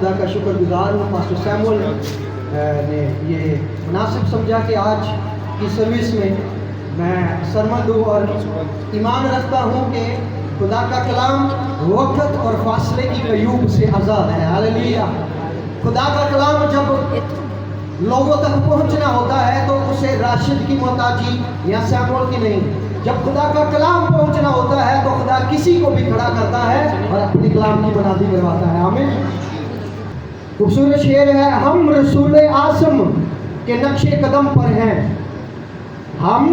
خدا کا شکر گزار ہوں پاسٹر سیمول نے یہ مناسب سمجھا کہ آج کی سروس میں سرمد ہوں اور ایمان رکھتا ہوں کہ خدا کا کلام وقت اور فاصلے کی قیود سے آزاد ہے. ہاللیلویا. خدا کا کلام جب لوگوں تک پہنچنا ہوتا ہے تو اسے راشد کی محتاجی یا سیمول کی نہیں. جب خدا کا کلام پہنچنا ہوتا ہے تو خدا کسی کو بھی کھڑا کرتا ہے اور اپنے کلام کی بنیادی کرواتا ہے. آمین. خوبصورت شعر ہے. ہم رسول اعظم کے نقش قدم پر ہیں. ہم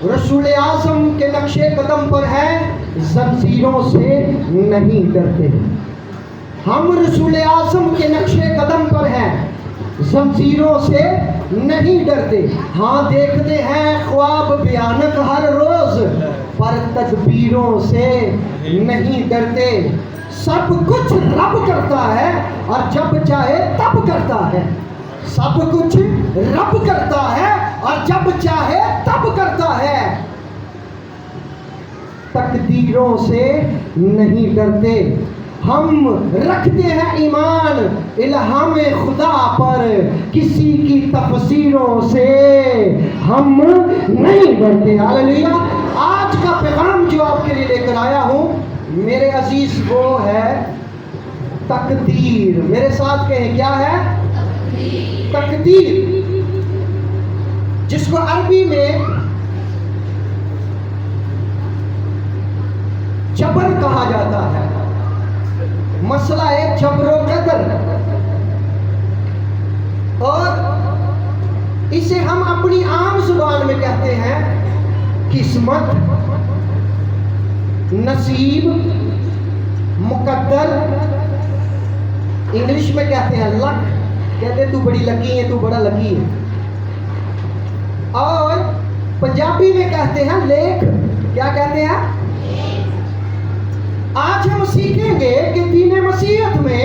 رسول اعظم کے نقش قدم پر ہیں, زنجیروں سے نہیں ڈرتے. ہم رسول اعظم کے نقش قدم پر ہیں, زنجیروں سے نہیں ڈرتے. ہاں دیکھتے ہیں خواب بھیانک ہر روز, پر تدبیروں سے نہیں ڈرتے. سب کچھ رب کرتا ہے اور جب چاہے تب کرتا ہے. سب کچھ رب کرتا ہے اور جب چاہے تب کرتا ہے. تقدیروں سے نہیں ڈرتے. ہم رکھتے ہیں ایمان الہام خدا پر, کسی کی تفسیروں سے ہم نہیں ڈرتے. ہاللیلویا. آج کا پیغام جو آپ کے لیے لے کر آیا ہوں میرے عزیز وہ ہے تقدیر. میرے ساتھ کہیں کیا ہے؟ تقدیر, جس کو عربی میں جبر کہا جاتا ہے. مسئلہ ہے جبر و قدر, اور اسے ہم اپنی عام زبان میں کہتے ہیں قسمت, نصیب, مقدر. انگلش میں کہتے ہیں لک, کہتے ہیں تو بڑی لکی ہے, تو بڑا لکی ہے. اور پنجابی میں کہتے ہیں لیکھ. کیا کہتے ہیں؟ آج ہم سیکھیں گے کہ دین مسیحیت میں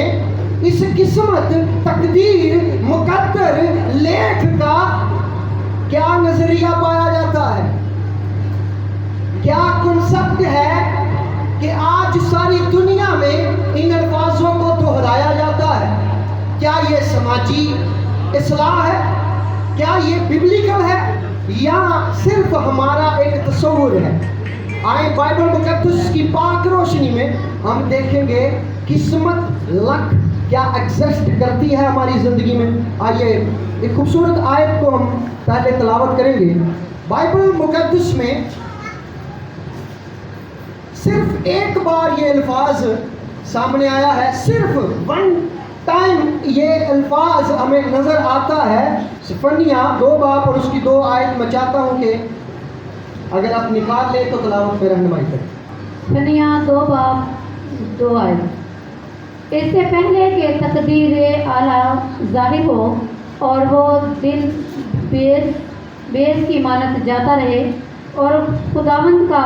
اس قسمت, تقدیر, مقدر, لیکھ کا کیا نظریہ پایا جاتا ہے, کیا کنسپٹ ہے کہ آج ساری دنیا میں ان الفاظوں کو دہرایا جاتا ہے. کیا یہ سماجی اصلاح ہے, کیا یہ ببلیکل ہے, یا صرف ہمارا ایک تصور ہے. آئیں بائبل مقدس کی پاک روشنی میں ہم دیکھیں گے قسمت, لک کیا ایگزسٹ کرتی ہے ہماری زندگی میں. آئیے ایک خوبصورت آیت کو ہم پہلے تلاوت کریں گے. بائبل مقدس میں صرف ایک بار یہ الفاظ سامنے آیا ہے, صرف ون ٹائم یہ الفاظ ہمیں نظر آتا ہے. سفنیہ 2 باب اور اس کی 2 آیت. میں چاہتا ہوں کہ اگر آپ نکال لیں تو تلاوت میں رہنمائی کریں. سفنیہ 2 باب 2 آیت. اس سے پہلے کہ تقدیر اعلیٰ ظاہر ہو اور وہ دن بیس کی مانت جاتا رہے اور خداوند کا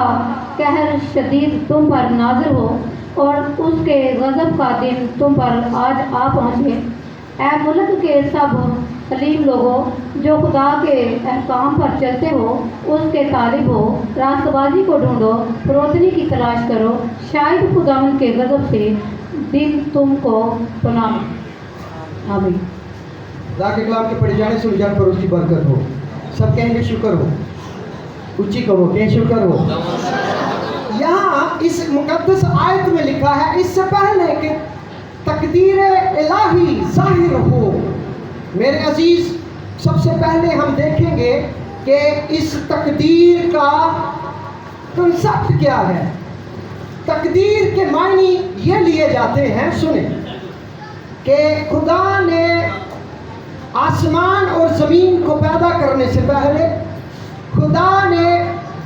قہر شدید تم پر نازل ہو اور اس کے غضب کا دن تم پر آج آ پہنچے. اے ملک کے سب حلیم لوگوں جو خدا کے احکام پر چلتے ہو, اس کے طالب ہو, راست بازی کو ڈھونڈو, روشنی کی تلاش کرو, شاید خداوند کے غضب سے دن تم کو پناہ. آمین. خدا کے کلام کے پڑھے جانے سے رجحان پر اس کی برکت ہو. سب کہیں گے شکر ہو. اونچی کہو کہ شکر ہو. یہاں اس مقدس آیت میں لکھا ہے اس سے پہلے کہ تقدیر الہی ظاہر ہو. میرے عزیز, سب سے پہلے ہم دیکھیں گے کہ اس تقدیر کا کنسپٹ کیا ہے. تقدیر کے معنی یہ لیے جاتے ہیں, سنیں, کہ خدا نے آسمان اور زمین کو پیدا کرنے سے پہلے, خدا نے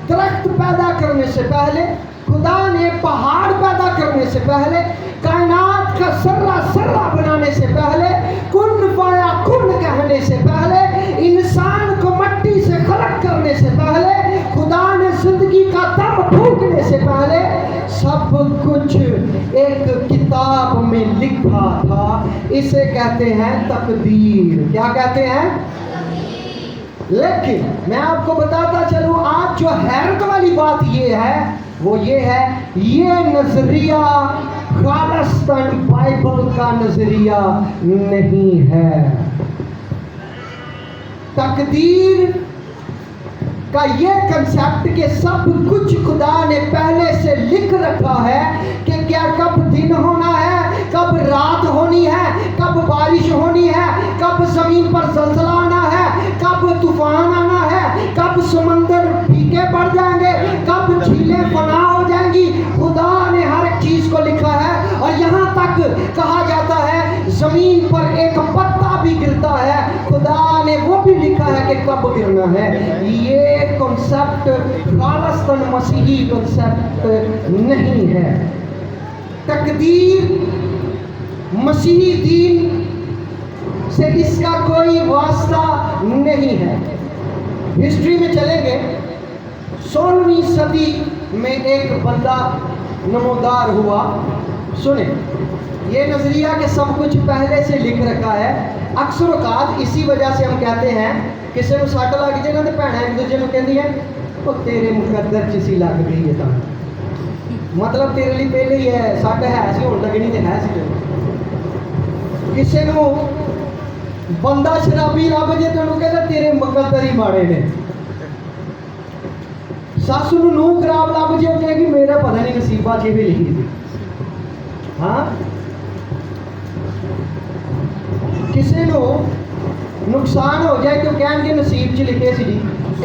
درخت پیدا کرنے سے پہلے, خدا نے پہاڑ پیدا کرنے سے پہلے, کائنات کا سرا بنانے سے پہلے, کن فایا کن کہنے سے پہلے, انسان کو مٹی سے خلق کرنے سے پہلے, خدا نے زندگی کا دم پھونکنے سے پہلے سب کچھ ایک کتاب میں لکھا تھا. اسے کہتے ہیں تقدیر. کیا کہتے ہیں؟ لیکن میں آپ کو بتاتا چلوں, آج جو حیرت والی بات یہ ہے وہ یہ ہے, یہ نظریہ खालिस्तान बाइबल का नजरिया नहीं है। तकदीर का ये कंसेप्ट कि सब कुछ खुदा ने पहले से लिख रखा है कि क्या कब दिन होना है, कब रात होनी है, कब बारिश होनी है, कब जमीन पर जलजला आना है, कब तूफान आना है, कब समंदर फीके पड़ जाएंगे, कब झीलें फना हो जाएंगी। खुदा ने हर एक चीज को लिखा है। और यहाँ तक कहा जाता है जमीन पर एक पत्ता भी गिरता है, खुदा ने वो भी लिखा है कि कब गिरना है। ये कॉन्सेप्ट खालिस्तान मसीही कॉन्सेप्ट नहीं है। तकदीर मसीही दीन से इसका कोई वास्ता नहीं है। हिस्ट्री में चलेंगे, 16वीं सदी में एक बंदा नमोदार हुआ। सुने, ये नजरिया कि सब कुछ पहले से लिख रखा है, अक्सर औकात इसी वजह से हम कहते हैं किसी को सट लग जाए ना तो भैन एक दूजे को कहती है वो तेरे मुकद्दर च सी लग गई है, तो मतलब तेरे लिए पहले ही है सट है सी होने लगनी तो है सी। किसी को बंदा शराबी लभ जे तो कहता तेरे मुकद्दर ही माड़े ने। सस नूह खराब लभ जे कहेगी मेरा पता नहीं नसीबा च भी लिखी थी। हाँ, किसी को नुकसान हो जाए तो कहेंगे नसीब च लिखे सी जी।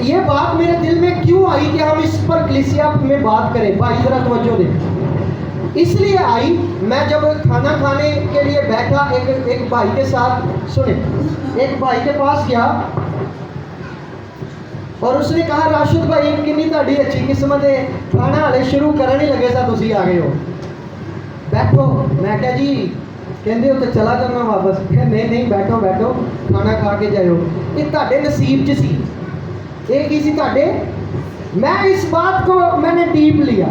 ये बात मेरे दिल में क्यों आई कि हम इस पर कलीसिया में बात करें? भाई जरा तवज्जो दें। इसलिए आई, मैं जब खाना खाने के लिए बैठा एक भाई के साथ, सुने, एक भाई के पास गया और उसने कहा राशिद भाई कितनी ताड़ी अच्छी किस्मत है, खाना हाले शुरू करन ही लगे सा तुसी आ गए हो, बैठो। मैं क्या जी कहते हो तो चला जाना वापस। नहीं नहीं बैठो बैठो खाना खा के जाओ। ये ताड़े नसीब च सी, एक ही सी ताड़े। मैं इस बात को मैंने डीप लिया।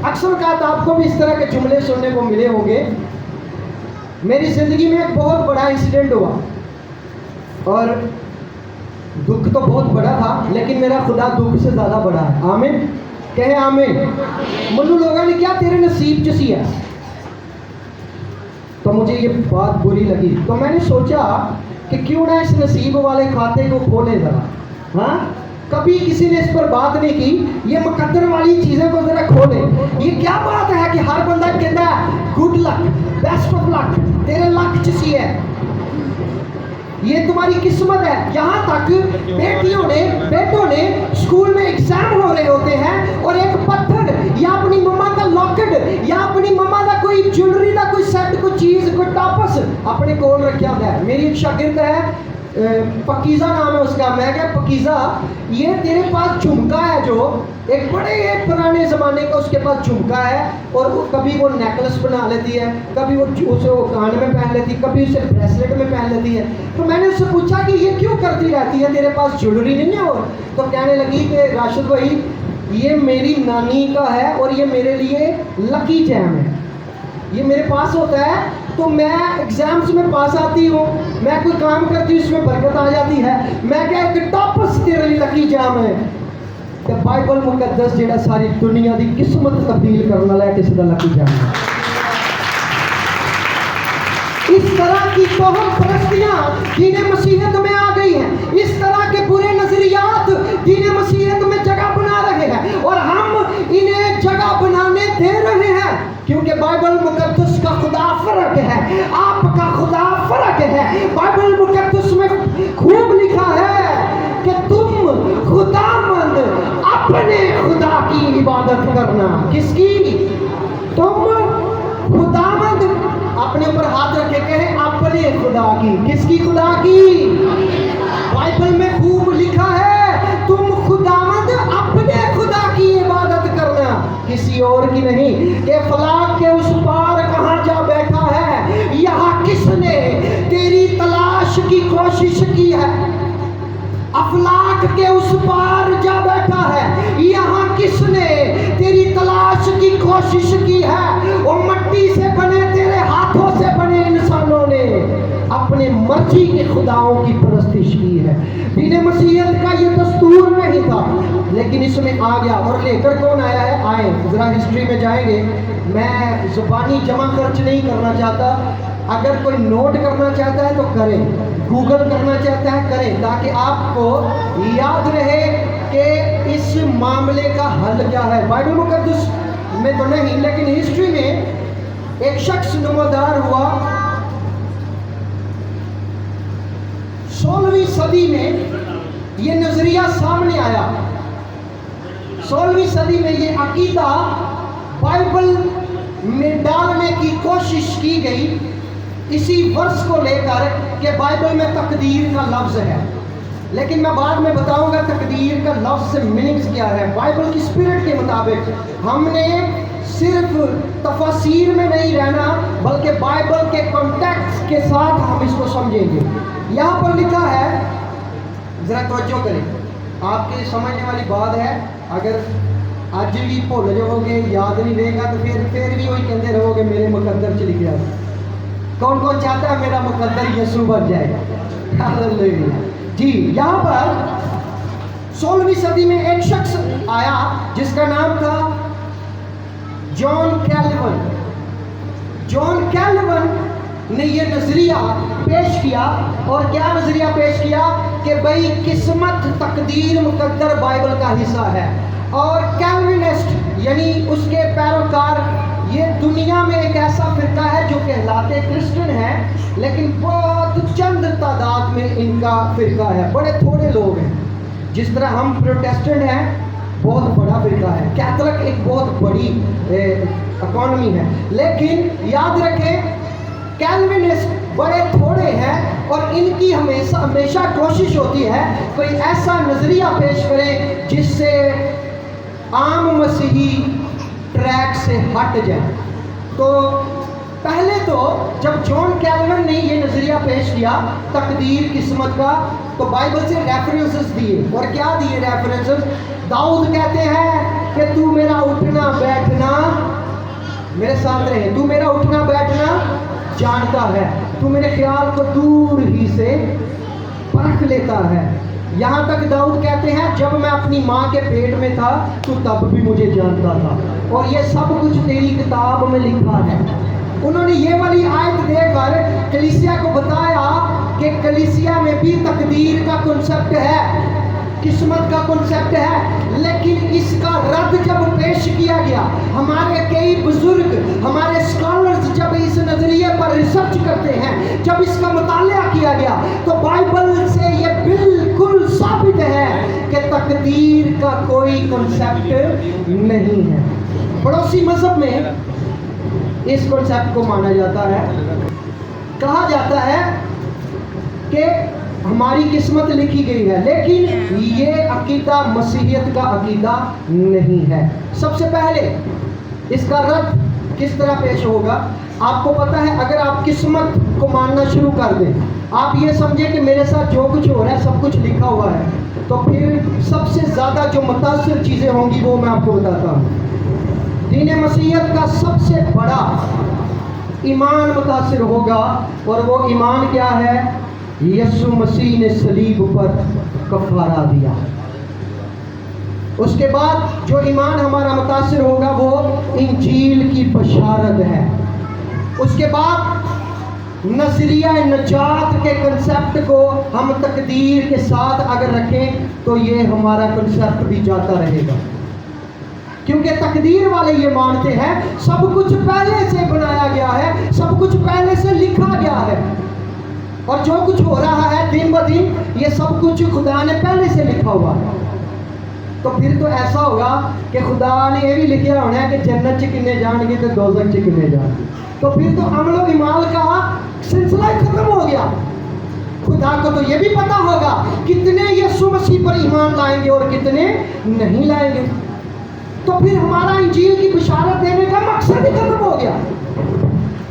अक्सर का आपको भी इस तरह के जुमले सुनने को मिले होंगे। मेरी ज़िंदगी में एक बहुत बड़ा इंसिडेंट हुआ और दुख तो बहुत बड़ा था, लेकिन मेरा खुदा दुख से ज़्यादा बड़ा है। आमीन कहे आमीन। मनु लोगों ने क्या तेरे नसीब च सी है, तो मुझे ये बात बुरी लगी। तो मैंने सोचा कि क्यों ना इस नसीब वाले खाते को खोले ज़रा। हाँ, कभी किसी ने इस पर बात नहीं की। ये मुकद्दर वाली चीज़ें को ज़रा खोले। ये क्या बात है कि हर बंदा कहता है good luck, best of luck, तेरे लक च सी है, ये तुम्हारी किस्मत है। यहाँ तक बेटों ने स्कूल में एग्जाम हो रहे होते हैं और एक पत्थर या अपनी मम्मा का लॉकेट या अपनी मम्मा का कोई ज्वेलरी का कोई सेट, कोई चीज, कोई टॉपस अपने कोल रखा होता है। मेरी एक शागिर्द है, पकीज़ा नाम है उसका। मैं क्या पकीज़ा, ये तेरे पास झुमका है जो एक बड़े एक पुराने ज़माने का उसके पास झुमका है और वो कभी वो नेकलेस बना लेती है, कभी वो उसे वो कान में पहन लेती है, कभी उसे ब्रेसलेट में पहन लेती है। तो मैंने उससे पूछा कि ये क्यों करती रहती है, तेरे पास ज्वेलरी नहीं है? और तो कहने लगी कि राशिद भाई ये मेरी नानी का है और ये मेरे लिए लकी जैम है, ये मेरे पास होता है तो मैं एग्जाम्स में पास आती हूँ, मैं कोई काम करती हूँ इसमें बरकत आ जाती है। मैं क्या एक टॉपस तेरे लिए लकी जैम है कि बाइबल मुकद्दस जेड़ा सारी दुनिया की किस्मत तब्दील करने वाला है, किसी का लकी जैम है। इस तरह की तोहम परस्तियाँ दीन मसीहत में आ गई हैं, इस तरह के बुरे नजरियात दीन मसीहत में जगह बना रहे हैं और हम इन्हें जगह बनाने दे रहे हैं, क्योंकि बाइबल मुकद्दस का खुदा फर्क है, आपका खुदा फर्क है। बाइबल मुकद्दस में खूब लिखा है कि तुम खुदामंद अपने खुदा की इबादत करना। किसकी? तुम खुदामंद, अपने ऊपर हाथ रखे कहे अपने खुदा की। किसकी? खुदा की। बाइबल में खूब लिखा है तुम खुदामंद अपने खुदा की इबादत करना, किसी और की नहीं। कि फलाक के उस पार कहाँ जा बैठा है, यहाँ किसने तेरी तलाश की कोशिश की है? अफलाक के उस पार जा बैठा है, यहाँ किसने तेरी तलाश की कोशिश की है? और मट्टी से बने तेरे हाथों से बने इंसानों ने अपने मर्जी के खुदाओं की परस्तिश की है। दीन मसीहत का ये दस्तूर नहीं था, लेकिन इसमें आ गया। और लेकर कौन आया है? आए जरा हिस्ट्री में जाएंगे میں زبانی جمع خرچ نہیں کرنا چاہتا. اگر کوئی نوٹ کرنا چاہتا ہے تو کریں, گوگل کرنا چاہتا ہے کریں, تاکہ آپ کو یاد رہے کہ اس معاملے کا حل کیا ہے. بائبل مقدس میں تو نہیں, لیکن ہسٹری میں ایک شخص نمودار ہوا 16ویں صدی میں. یہ نظریہ سامنے آیا 16ویں صدی میں. یہ عقیدہ بائبل میں ڈالنے کی کوشش کی گئی اسی ورس کو لے کر کہ بائبل میں تقدیر کا لفظ ہے. لیکن میں بعد میں بتاؤں گا تقدیر کا لفظ سے میننگز کیا ہے. بائبل کی اسپرٹ کے مطابق ہم نے صرف تفاسیر میں نہیں رہنا, بلکہ بائبل کے کانٹیکسٹ کے ساتھ ہم اس کو سمجھیں گے. یہاں پر لکھا ہے, ذرا توجہ کریں, آپ کے سمجھنے والی بات ہے. اگر آج بھی بھول جاؤ گے, یاد نہیں رہے گا, تو پھر بھی وہی کہتے رہو گے میرے مقدر چ لکھا. کون کون چاہتا ہے میرا مقدر یسوع بن جائے؟ ہاللیلویا. جی, یہاں پر 16ویں صدی میں ایک شخص آیا جس کا نام تھا جان کیلون. جان کیلون نے یہ نظریہ پیش کیا. اور کیا نظریہ پیش کیا کہ بھئی قسمت, تقدیر, مقدر بائبل کا حصہ ہے. اور کیلوینسٹ یعنی اس کے پیروکار یہ دنیا میں ایک ایسا فرقہ ہے جو کہلاتے کرسچن ہیں, لیکن بہت چند تعداد میں ان کا فرقہ ہے, بڑے تھوڑے لوگ ہیں. جس طرح ہم پروٹیسٹنٹ ہیں, بہت بڑا فرقہ ہے. کیتھولک ایک بہت بڑی اکانومی ہے. لیکن یاد رکھیں کیلوینسٹ بڑے تھوڑے ہیں, اور ان کی ہمیشہ کوشش ہوتی ہے کوئی ایسا نظریہ پیش کرے جس سے عام مسیحی ٹریک سے ہٹ جائے. تو پہلے تو جب جان کیلون نے یہ نظریہ پیش کیا تقدیر, قسمت کا, تو بائبل سے ریفرنسز دیے. اور کیا دیے ریفرنسز؟ داؤد کہتے ہیں کہ تو میرا اٹھنا بیٹھنا, میرے ساتھ رہے, تو میرا اٹھنا بیٹھنا جانتا ہے, تو میرے خیال کو دور ہی سے پرکھ لیتا ہے. یہاں تک داؤد کہتے ہیں جب میں اپنی ماں کے پیٹ میں تھا تو تب بھی مجھے جانتا تھا, اور یہ سب کچھ تیری کتاب میں لکھا ہے. انہوں نے یہ والی آیت دے کر کلیسیا کو بتایا کہ کلیسیا میں بھی تقدیر کا کنسپٹ ہے, قسمت کا کنسپٹ ہے. لیکن اس کا رد جب پیش کیا گیا, ہمارے کئی بزرگ, ہمارے اسکالرز جب اس نظریے پر ریسرچ کرتے ہیں, جب اس کا مطالعہ کیا گیا, تو بائبل سے یہ بالکل ثابت ہے کہ تقدیر کا کوئی کنسپٹ نہیں ہے. پڑوسی مذہب میں اس کنسپٹ کو مانا جاتا ہے. کہا جاتا ہے کہ ہماری قسمت لکھی گئی ہے, لیکن یہ عقیدہ مسیحیت کا عقیدہ نہیں ہے. سب سے پہلے اس کا رد کس طرح پیش ہوگا؟ آپ کو پتہ ہے, اگر آپ قسمت کو ماننا شروع کر دیں, آپ یہ سمجھیں کہ میرے ساتھ جو کچھ ہو رہا ہے سب کچھ لکھا ہوا ہے, تو پھر سب سے زیادہ جو متاثر چیزیں ہوں گی وہ میں آپ کو بتاتا ہوں. دین مسیحیت کا سب سے بڑا ایمان متاثر ہوگا, اور وہ ایمان کیا ہے؟ یسوع مسیح نے صلیب پر کفارہ دیا. اس کے بعد جو ایمان ہمارا متاثر ہوگا وہ انجیل کی بشارت ہے. اس کے بعد نظریہ نجات کے کنسپٹ کو ہم تقدیر کے ساتھ اگر رکھیں تو یہ ہمارا کنسپٹ بھی جاتا رہے گا, کیونکہ تقدیر والے یہ مانتے ہیں سب کچھ پہلے سے بنایا گیا ہے, سب کچھ پہلے سے لکھا گیا ہے, اور جو کچھ ہو رہا ہے دن بہ دن یہ سب کچھ خدا نے پہلے سے لکھا ہوا ہے. تو پھر تو ایسا ہوگا کہ خدا نے یہ بھی لکھا ہونا ہے کہ جنت چ کنے جان گے تو دوزخ چ کنے جان گے, تو پھر تو عمل و اعمال کا سلسلہ ختم ہو گیا. خدا کو تو یہ بھی پتا ہوگا کتنے یسوع مسیح پر ایمان لائیں گے اور کتنے نہیں لائیں گے. تو پھر ہمارا انجیل کی بشارت دینے کا مقصد ہی ختم ہو گیا.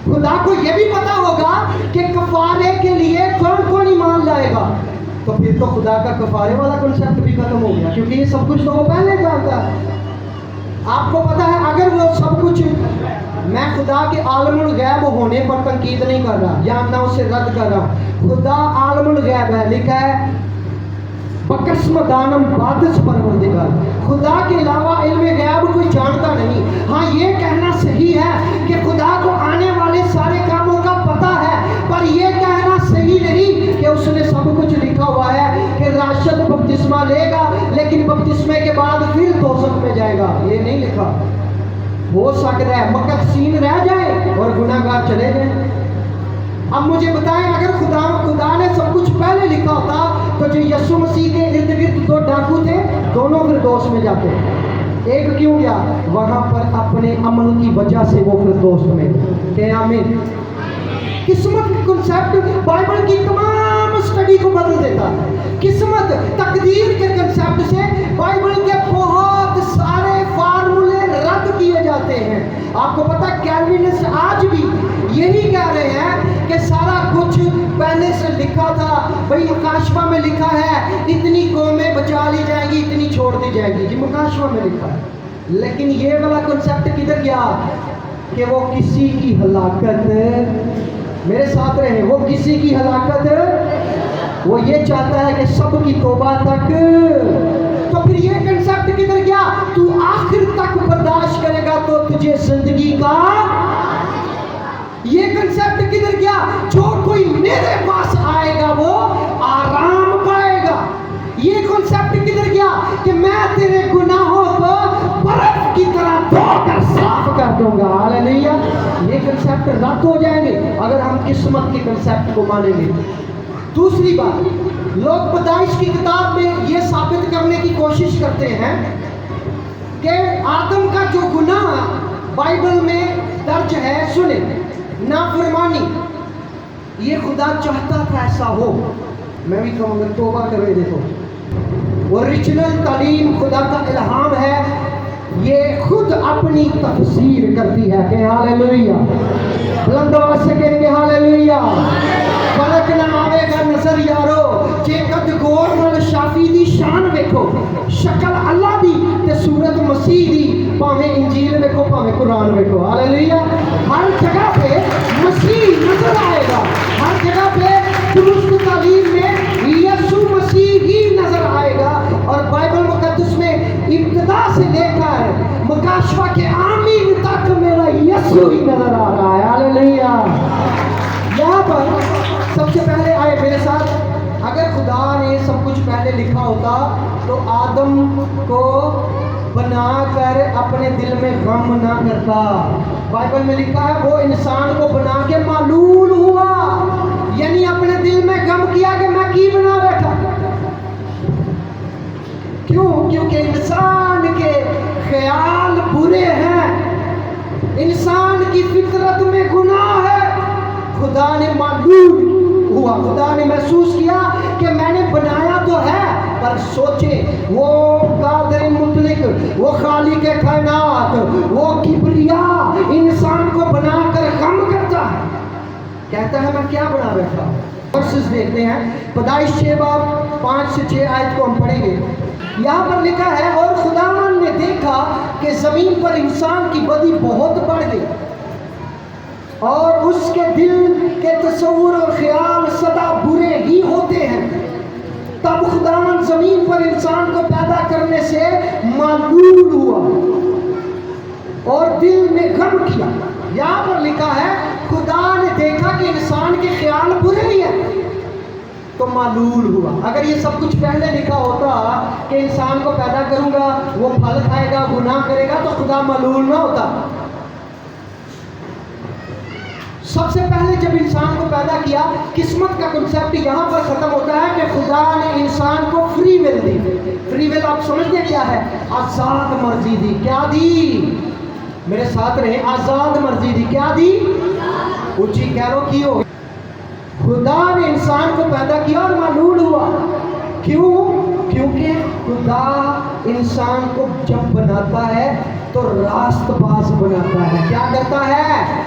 خدا کو یہ بھی پتا ہوگا کہ کفارے کے لیے کون کون ایمان لائے گا, تو پھر تو خدا کا کفارے والا کنسپٹ بھی ختم ہو گیا, کیونکہ یہ سب کچھ تو وہ پہلے جانتا ہے. آپ کو پتا ہے اگر وہ سب کچھ, میں خدا کے عالم الغیب ہونے پر تنقید نہیں کر رہا یا نہ اسے رد کر رہا ہوں, خدا عالم الغیب ہے, لکھا ہے बकस्म दानम बादस परवरदिगार, खुदा के अलावा इल्म गैब कोई जानता नहीं। हाँ, ये कहना सही है कि खुदा को आने वाले सारे कामों का पता है, पर ये कहना सही नहीं कि उसने सब कुछ लिखा हुआ है कि राशिद बपतिस्मा लेगा लेकिन बपतिस्मे के बाद फिर दोज़ख में जाएगा। ये नहीं लिखा। हो सकता है मुक़द्दसीन रह जाए और गुनाहगार चले जाए। अब मुझे बताएं, अगर खुदा ने सब कुछ पहले लिखा होता तो जो यीशु मसीह के इर्द गिर्द दो डाकू थे, दोनों फिरदौस में जाते। एक क्यों गया? वहां पर अपने अमल की वजह से वो फिरदौस में। क्या आमीन? किस्मत का कॉन्सेप्ट बाइबल की तमाम स्टडी को बदल देता है। किस्मत, तकदीर के कॉन्सेप्ट से बाइबल के बहुत सारे फार्मूले रद्द किए जाते हैं। आपको पता है कैल्विनिस्ट आज भी यही कह रहे हैं कि सारा कुछ पहले से लिखा था। भाई मुकाशवा में लिखा है इतनी कौमें बचा ली जाएंगी, इतनी छोड़ दी जाएगी, जी मुकाशवा में लिखा है। लेकिन ये वाला कॉन्सेप्ट किधर गया कि वो किसी की हलाकत, मेरे साथ रहे, वो किसी की हलाकत, वो ये चाहता है कि सबकी तौबा तक। तो फिर ये कंसेप्ट किधर गया? तू आखिर तक बर्दाश्त करेगा तो तुझे जिंदगी का, ये कंसेप्ट किधर गया? जो कोई मेरे पास आएगा वो आराम पाएगा। ये कंसेप्ट किधर गया कि मैं तेरे गुनाहों को बर्फ की तरह धोकर साफ कर दूंगा। हालेलुया। ये कंसेप्ट रद्द हो जाएंगे अगर हम किस्मत के कंसेप्ट को मानेंगे। दूसरी बात, लोग पैदाइश की किताब में ये साबित करने की कोशिश करते हैं कि आदम का जो गुनाह बाइबल में दर्ज है, सुने, नाफरमानी, ये खुदा चाहता था ऐसा हो। मैं भी कहूँगा तौबा करें। देखो ओरिजिनल तालीम खुदा का इल्हाम है, ये खुद अपनी तफसीर करती है कि हालेलुया। बुलंद आवाज से कहेंगे हालेलुया। फर्क ना आवेगा नजर यारो जे कद गौर नाल शाफी दी शान देखो, शक्ल अल्लाह दी ते सूरत मसीह दी, भावें इंजील देखो भावें कुरान देखो। हालेलुया। हर जगह पे मसीह नजर आएगा, हर जगह पे दुरुस्त तालीम में यीशु मसीह ही नजर आएगा। और बाइबल मुकद्दस में इब्तिदा से लेकर मुकाशवा के आमीन तक मेरा यीशु ही नजर आ रहा है। हालेलुया। यहाँ पर सबसे पहले आए मेरे साथ, अगर खुदा ने सब कुछ पहले लिखा होता तो आदम को बनाकर अपने दिल में गम ना करता। बाइबल में लिखा है वो इंसान को बना के मालूल हुआ, यानी अपने दिल में गम किया कि मैं की बना बैठा। क्यों? क्योंकि इंसान के ख्याल बुरे हैं, इंसान की फितरत में गुनाह है। खुदा ने मालूम हुआ, खुदा ने महसूस किया कि मैंने बनाया तो है, पर सोचे वो कादिर मुतलिक, वो खालिक कायनात, वो किबरिया इंसान को बनाकर गम करता है। कहता है मैं क्या बना बैठा। वर्सेस देखते हैं, पैदाइश 6:5 से 6 आयत को हम पढ़ेंगे। यहाँ पर लिखा है और खुदावन ने देखा कि जमीन पर इंसान की बदी बहुत बढ़ गई और उसके दिल के तस्वुर और ख्याल सदा बुरे ही होते हैं। तब खुदावन जमीन पर इंसान को पैदा करने से मालूल हुआ और दिल में गम किया। यहाँ पर लिखा है खुदा ने देखा कि इंसान के ख्याल बुरे ही हैं तो मालूल हुआ। अगर ये सब कुछ पहले लिखा होता कि इंसान को पैदा करूंगा, वो फल खाएगा, गुनाह करेगा, तो खुदा मालूल ना होता। सबसे पहले जब इंसान को पैदा किया, किस्मत का कॉन्सेप्ट यहाँ पर खत्म होता है कि खुदा ने इंसान को free will the. Free will आप समझते हैं क्या है? आजाद मर्जी दी। क्या दी? मेरे साथ रहे, आजाद मर्जी दी। क्या दी? ऊंची कह लो की हो। खुदा ने इंसान को पैदा किया और मालूल हुआ। क्यों? क्योंकि खुदा इंसान को जब बनाता है तो रास्तबाज बनाता है। क्या करता है?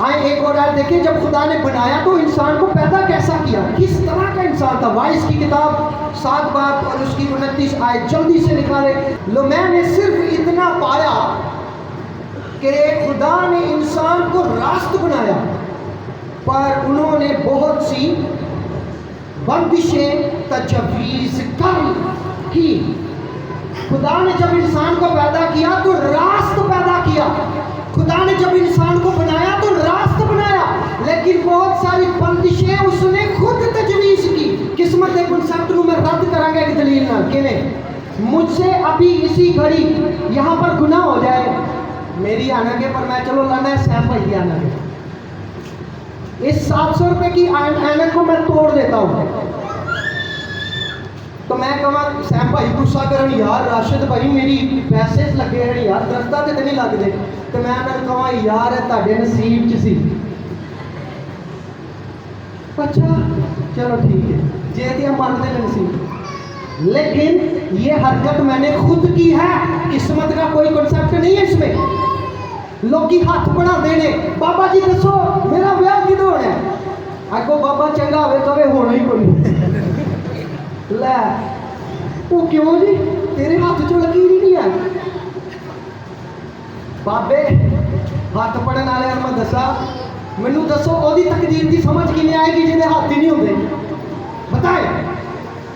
आए एक और आयत देखिए, जब खुदा ने बनाया तो इंसान को पैदा कैसा किया, किस तरह का इंसान था। वाइस की किताब 7 बाब और उसकी 29 आयत जल्दी से निकाले लो। मैंने सिर्फ इतना पाया कि खुदा ने इंसान को रास्त बनाया, पर उन्होंने बहुत सी बंदिशें तजवीज़ कर की। खुदा ने जब इंसान को पैदा किया तो रास्त पैदा किया, खुदा ने जब इंसान को बनाया तो रास्त बनाया, लेकिन बहुत सारी बंदिशें उसने खुद तजवीज़ की। किस्मत के कॉन्सेप्ट को मैं रद्द करांगा एक दलील ना कि मुझसे अभी इसी घड़ी यहाँ पर गुनाह हो जाए, मेरी आना के पर मैं चलो लाना है सैम भाई की आना के, इस 700 रुपए की ऐनक को मैं तोड़ देता हूँ, तो मैं कहा सैम भाई गुस्सा करन यार राशिद भाई मेरी पैसे लगे हैं यार दरख्तां ते नहीं लगदे, तो मैं उन्हें कहा यार तुहाडे नसीब च सी। अच्छा चलो ठीक है, जे दिया मानते नसीब, लेकिन ये हरकत मैंने खुद की है, किस्मत का कोई कॉन्सेप्ट नहीं है इसमें। लोग हाथ बना देने, बाबा जी दसो मेरा ब्याह किदों होना है, आगो बाबा चंगा होवे कवे होना ही कोई लै वो क्यों जी तेरे हाथ चो लकीर ही नहीं है। बाबे हाथ पढ़न वाले मैं दसा, मैनू दसो ओदी तकदीर की समझ किवें आएगी जिहदे हाथ ही नहीं होंदे, बताए।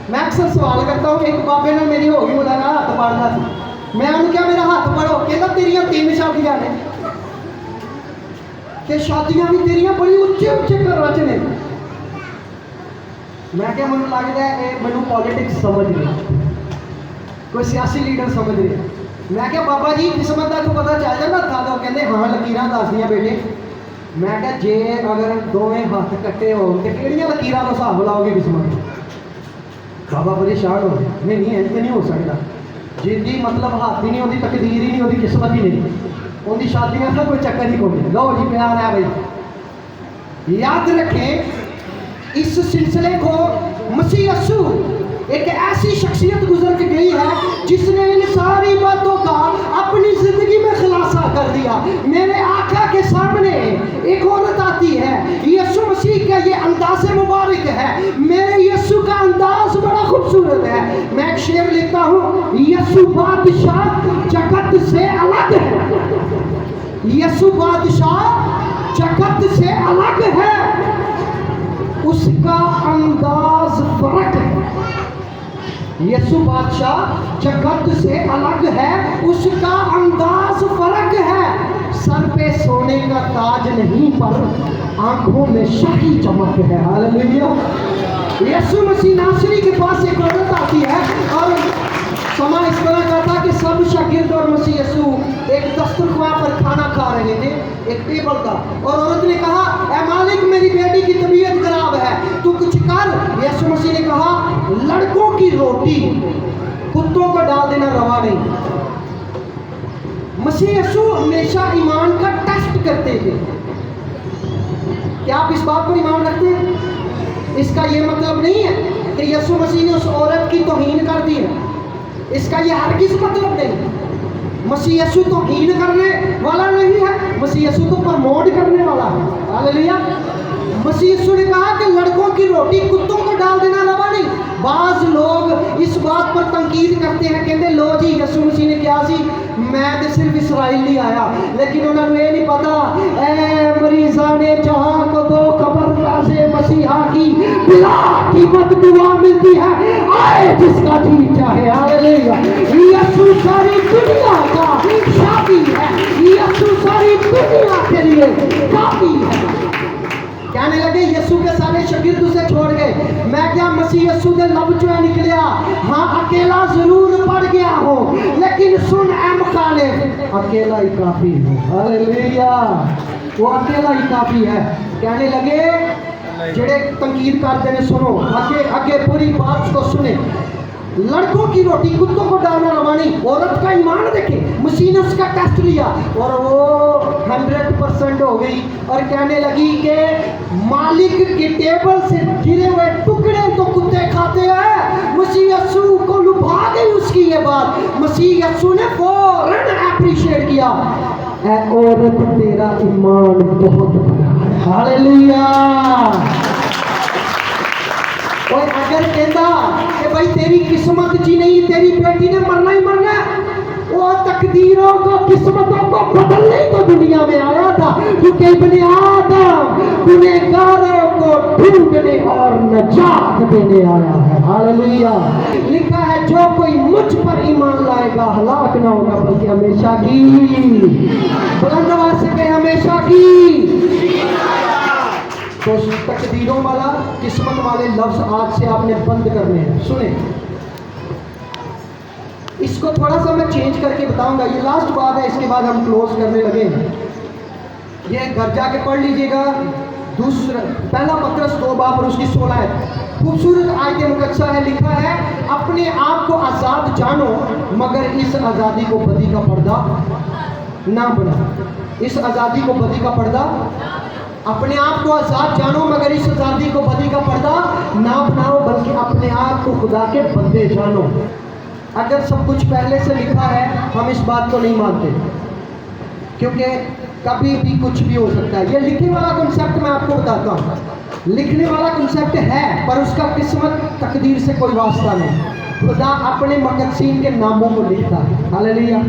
मैं अक्सर सवाल करता हूँ, एक बाबे ने मेरी हो गई मुलाकात हाथ पढ़ना सी, मैं उन्हें क्या मेरा हाथ पढ़ो, कहता तेरिया 3 शादियां ने, कि शादियां भी तेरिया बड़ी उच्चे उच्चे घर च ने। मैं क्या मैनू लगता है मैनू पॉलिटिक्स समझ नहीं, कोई सियासी लीडर समझ नहीं। मैं क्या बाबा जी किस्मत का तो पता चल जाता था, तो कहते हाँ लकीरां दसदियां बेटे। मैं क्या जे अगर दोवें हाथ कट्टे हो तो किहड़ियां लकीरां दा हिसाब लाओगे किस्मत, बाबा परेशान हो नहीं नहीं ऐसे नहीं हो सकता, जिंदी मतलब हाथ ही नहीं होती, तकदीर ही नहीं होती, किस्मत ही नहीं, उनकी शादियां का कोई चक्कर ही कोई। लो जी प्यार है भाई, याद रखें इस सिलसिले को मसीह यस्सु एक ऐसी शख्सियत गुजर के गई है जिसने इन सारी बातों का अपनी जिंदगी में खुलासा कर दिया। मेरे आका के सामने एक औरत आती है, यस्सु मसीह का ये अंदाज़ मुबारक है, मेरे यस्सु का अंदाज बड़ा खूबसूरत है। मैं एक शेर लिखता हूँ, यस्सु बादशाह जगत से अलग है, यस्सु बादशाह जगत से अलग है, उसका अंदाज फर्क है। यीशु बादशाह जगत से अलग है, उसका अंदाज फर्क है। सर पे सोने का ताज नहीं पर आंखों में शाही चमक है। हालेलुया। यीशु मसीह नासरी के पास एक औरत आती है और समा इस तरह का था कि सब शागिर्द और मसीह यीशु एक दस्तरख्वां पर खाना खा रहे थे, एक टेबल था, और औरत ने कहा ऐ मालिक मेरी बेटी की तबीयत खराब है, तू कुछ कर। यीशु मसीह ने कहा लड़कों की रोटी कुत्तों को डाल देना रवा नहीं। मसीह यीशु हमेशा ईमान का टेस्ट करते थे। क्या आप इस बात पर ईमान रखते हैं? इसका ये मतलब नहीं है कि यीशु मसीह ने उस औरत की तौहीन कर दी है, इसका ये हरगिज़ मतलब नहीं। मसीह यीशु तो हीन करने वाला नहीं है, मसीह यीशु तो प्रमोट करने वाला है। हालेलुया। मसीह यीशु ने कहा कि लड़कों की रोटी कुत्तों को डाल देना रवा नहीं। बाज़ लोग इस बात पर तंकीद करते हैं, कहते लो जी यीशु मसीह ने क्या सी, मैं तो सिर्फ इसराइल नहीं आया, लेकिन उन्होंने ये नहीं पता ए मरीजा ने जहाँ को दो खबर राज़े मसीहा की बिला कीमत दुआ मिलती है, आए जिसका जी चाहे। हालेलुया। यीशु सारी दुनिया का शादी है, यीशु सारी दुनिया के लिए काफी है। कहने लगे यीशु के सारे शागिर्द उसे छोड़ गए। मैं क्या मसीह यीशु के लब चो निकलिया, हाँ अकेला जरूर पड़ गया हो, लेकिन सुन ऐ मुखालिफ अकेला ही काफी है। हालेलुया। वो अकेला ही काफी है। कहने लगे जेड़े तंकीद करते हैं सुनो, आगे आगे पूरी बात को सुने। लड़कों की रोटी कुत्तों को डालना रवानी। औरत का ईमान देखे, मसीह ने उसका टेस्ट लिया और वो 100% हो गई और कहने लगी कि मालिक की टेबल से गिरे हुए टुकड़े तो कुत्ते खाते हैं। मसीह यीशु को लुभा गई उसकी ये बात। मसीह यीशु ने फौरन एप्रिशिएट किया, ऐ औरत तेरा ईमान बहुत बड़ा है। हालेलुया। और अगर कहता कि भाई तेरी किस्मत जी नहीं, तेरी बेटी ने मरना ही मरना, वो तकदीरों लोगों को, किस्मतों को बदलने को दुनिया में आया था, क्योंकि इब्ने आदम गुनहगारों को ढूंढने और नजात देने आया है। हालेलुया। लिखा है जो कोई मुझ पर ईमान लाएगा हलाक ना होगा बल्कि हमेशा की, बुलंद आवाज से कहे हमेशा की। तो तकदीरों वाला, किस्मत वाले लफ्ज आज से आपने बंद करने हैं। सुने, इसको थोड़ा सा मैं चेंज करके बताऊंगा, ये लास्ट बात है, इसके बाद हम क्लोज करने लगे हैं। ये घर जाके पढ़ लीजिएगा, पहला पत्रस 2 बाब और उसकी 16 है। खूबसूरत आयत मुकद्दसा है, लिखा है अपने आप को आज़ाद जानो मगर इस आज़ादी को बदी का पर्दा ना बनाओ। इस आज़ादी को बदी का पर्दा, अपने आप को आज़ाद जानो मगर इस आज़ादी को बदी का पर्दा ना बनाओ, बल्कि अपने आप को खुदा के बंदे जानो। अगर सब कुछ पहले से लिखा है, हम इस बात को नहीं मानते, क्योंकि कभी भी कुछ भी हो सकता है। ये लिखने वाला कॉन्सेप्ट मैं आपको बताता हूँ, लिखने वाला कॉन्सेप्ट है, पर उसका किस्मत तकदीर से कोई वास्ता नहीं। खुदा अपने मुक़द्दसीन के नामों को लिखता है। हालेलुया।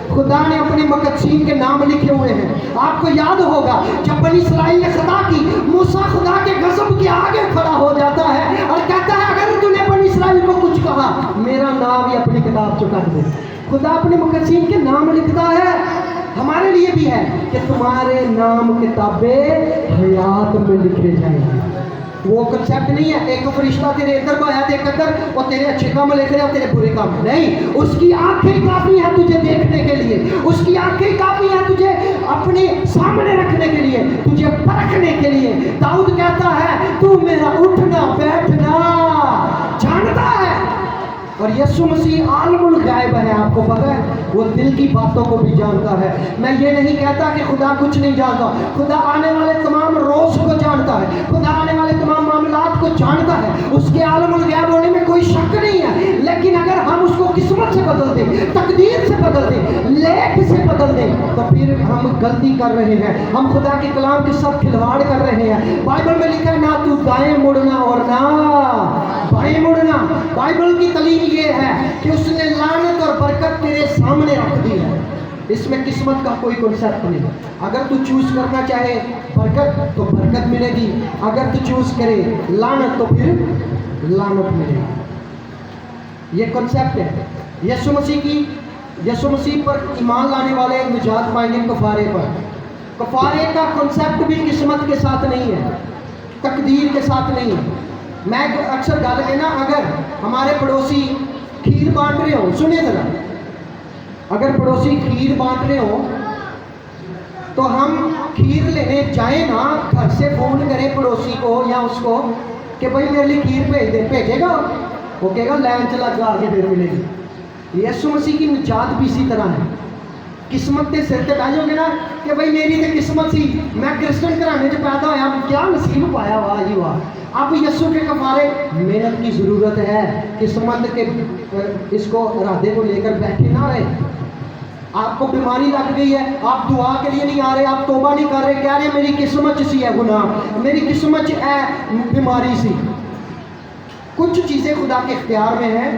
खुदा ने अपने मुक़द्दसीन के नाम लिखे हुए हैं। आपको याद होगा जब बनी इस्राइल ने खता की, मूसा खुदा के गज़ब के आगे खड़ा हो जाता है और कहता है अगर तूने बनी इस्राइल को कुछ कहा मेरा नाम ही अपनी किताब चुका दे। खुदा अपने मुक़द्दसीन के नाम लिखता है। हमारे लिए भी है कि तुम्हारे नाम किताबें हयात में लिखे जाएंगे। वो कंसेप्ट नहीं है एक फरिश्ता तेरे इधर को आया देख अंदर और तेरे अच्छे काम लिख रहे और तेरे बुरे काम नहीं। उसकी आंखें काफी है तुझे देखने के लिए, उसकी आंखें काफी है तुझे अपने सामने रखने के लिए, तुझे परखने के लिए। दाऊद कहता है तू मेरा उठना बैठना जानता है। और यीशु मसीह आलमुल गायब है, आपको पता है, वो दिल की बातों को भी जानता है। मैं ये नहीं कहता कि खुदा कुछ नहीं जानता, खुदा आने वाले तमाम रोज को जानता है, खुदा आने वाले तमाम मामलात को जानता है, उसके आलमुल गायब होने में कोई शक नहीं है। लेकिन अगर हम उसको किस्मत से बदल दें, तकदीर से बदल दें, लेख से बदल दें, तो फिर हम गलती कर रहे हैं, हम खुदा के कलाम के साथ खिलवाड़ कर रहे हैं। बाइबल में लिखा है ना तू दाएं मुड़ना और ना बाएं मुड़ना। बाइबल की तालीम ये है कि उसने लानत और बरकत तेरे सामने रख दी है। इसमें किस्मत का कोई कॉन्सेप्ट नहीं। अगर तू चूज करना चाहे बरकत तो बरकत मिलेगी, अगर तू चूज करे लानत तो फिर लानत मिलेगी। ये कॉन्सेप्ट है। यीशु मसीह पर ईमान लाने वाले निजात पाएंगे कफारे पर। कफारे का कॉन्सेप्ट भी किस्मत के साथ नहीं है, तकदीर के साथ नहीं है। मैं अक्सर गल कहना, अगर हमारे पड़ोसी खीर बांट रहे हो, सुनिए जरा, अगर पड़ोसी खीर बांट रहे हो तो हम खीर लेने जाए ना, घर से फ़ोन करें पड़ोसी को या उसको कि भाई मेरे लिए खीर भेज दे, भेजेगा? वो कहेगा लाइन चला के आगे फिर मिलेगी। यीशु मसीह की निजात भी इसी तरह है। किस्मत के सिर ते बैठोगे ना कि भाई मेरी तो किस्मत सी, मैं क्रिश्चियन घराने च पैदा होया, क्या नसीब पाया, वाह जी वाह। अब यीशु के कफारे मेहनत की ज़रूरत है। किस्मत के इसको इरादे को लेकर बैठे ना रहे। आपको बीमारी लग गई है, आप दुआ के लिए नहीं आ रहे, आप तौबा नहीं कर रहे, कह रहे मेरी किस्मत सी है गुनाह, मेरी किस्मत है बीमारी सी। कुछ चीज़ें खुदा के इख्तियार में हैं,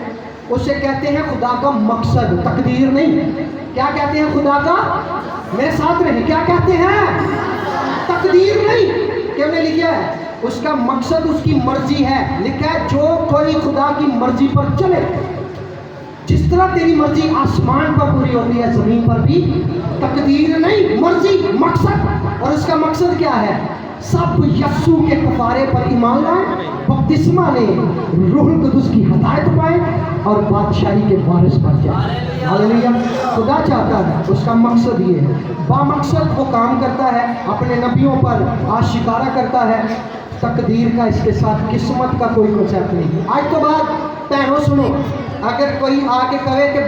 उसे कहते हैं खुदा का मकसद, तकदीर नहीं। क्या कहते हैं खुदा का? मेरे साथ रहे, क्या कहते हैं? तकदीर नहीं। क्यों ने लिखा है? उसका मकसद उसकी मर्जी है। लिखा है जो कोई खुदा की मर्जी पर चले, जिस तरह तेरी मर्जी आसमान पर पूरी होती है जमीन पर भी, तकदीर नहीं, मर्जी, मकसद। और उसका मकसद क्या है? सब यस्सु के कफारे पर ईमान लाए, बपतिस्मा ले, रूहुल कुदुस की हदायत पाए और बादशाही के वारिस बन जाए। हालेलुया। खुदा चाहता है, उसका मकसद ये है, बामकसद वो काम करता है, अपने नबियों पर आशिकारा करता है। तकदीर का इसके साथ, किस्मत का कोई कॉन्सेप्ट नहीं। आज तो बात भैनों सुनो, अगर कोई आके कहे कि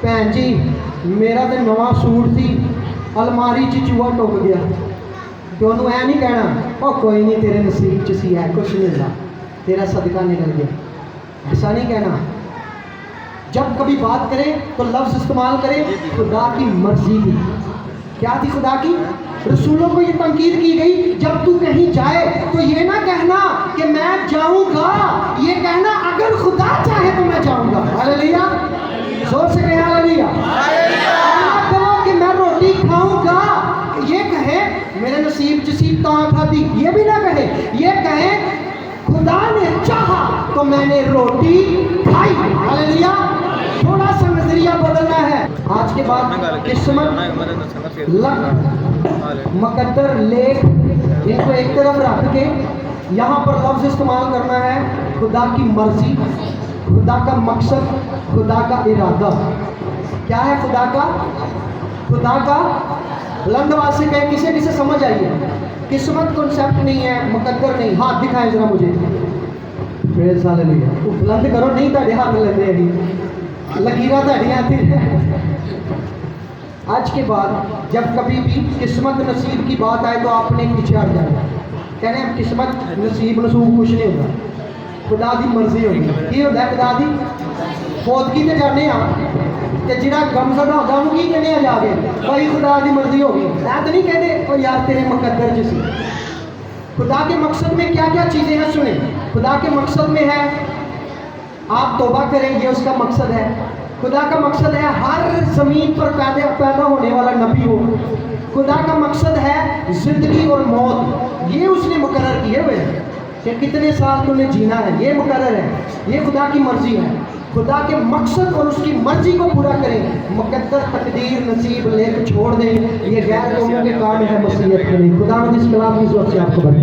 भैन जी मेरा तो नवा सूट थी अलमारी च चूहा टुक गया, तो उन्होंने ऐ नहीं कहना ओ कोई नहीं तेरे नसीब च सी है, कुछ नहीं हुआ, तेरा सदका निकल गया। ऐसा नहीं कहना। जब कभी बात करें तो लफ्ज़ इस्तेमाल करें खुदा की मर्जी की। क्या थी खुदा की? रसूलों को ये तंकीद की गई, जब तू कहीं जाए तो ये ना कहना कि मैं जाऊंगा, ये कहना अगर खुदा चाहे तो मैं जाऊंगा। हालेलुया। जोर से कहें हालेलुया। तो मैंने रोटी खाई। हालेलुया। थोड़ा सा नजरिया बदलना है। आज के बाद किस्मत, लक, मुकद्दर, लेख, इनको एक तरफ रख के यहाँ पर लफ्ज इस्तेमाल करना है खुदा की मर्जी, खुदा का मकसद, खुदा का इरादा। क्या है खुदा का? खुदा का बुलंद आवाज से कहे, किसे किसे समझ आई है? किस्मत कॉन्सेप्ट नहीं है, मुकद्दर नहीं। हाथ दिखाएं जरा मुझे। Praise hallelujah. बुलंद करो, नहीं ताड़े हाथ लगते हैं, लकीरा ताड़ियां आती है। आज के बाद जब कभी भी किस्मत नसीब की बात आए तो आपने पीछे हट जाना। कहने अब किस्मत नसीब नसूब कुछ नहीं होगा, खुदा दी मर्जी होगी। की होता है खुदा दी? फौतगी ते जाने कि जिहड़ा गमज़दा होगा वो की कहने जाके भाई खुदा दी मर्जी होगी। मैं तो नहीं कहते ओ यार तेरे मुकद्दर च सी। खुदा के मकसद में क्या क्या चीज़ें हैं सुने। खुदा के मकसद में है आप तौबा करें, ये उसका मकसद है। खुदा का मकसद है हर ज़मीन पर पैदा होने वाला नबी हो। खुदा का मकसद है ज़िंदगी और मौत, ये उसने मुकर्रर किए हुए हैं कि कितने साल तुम्हें जीना है, ये मुकर्रर है। ये खुदा की मर्जी है। खुदा के मकसद और उसकी मर्जी को पूरा करें। मुकद्दर, तकदीर, नसीब लेख छोड़ दें, ये गैर कौमों के काम है मसीहत के लिए। खुदा इस कलाम की सोच से आपको बढ़े।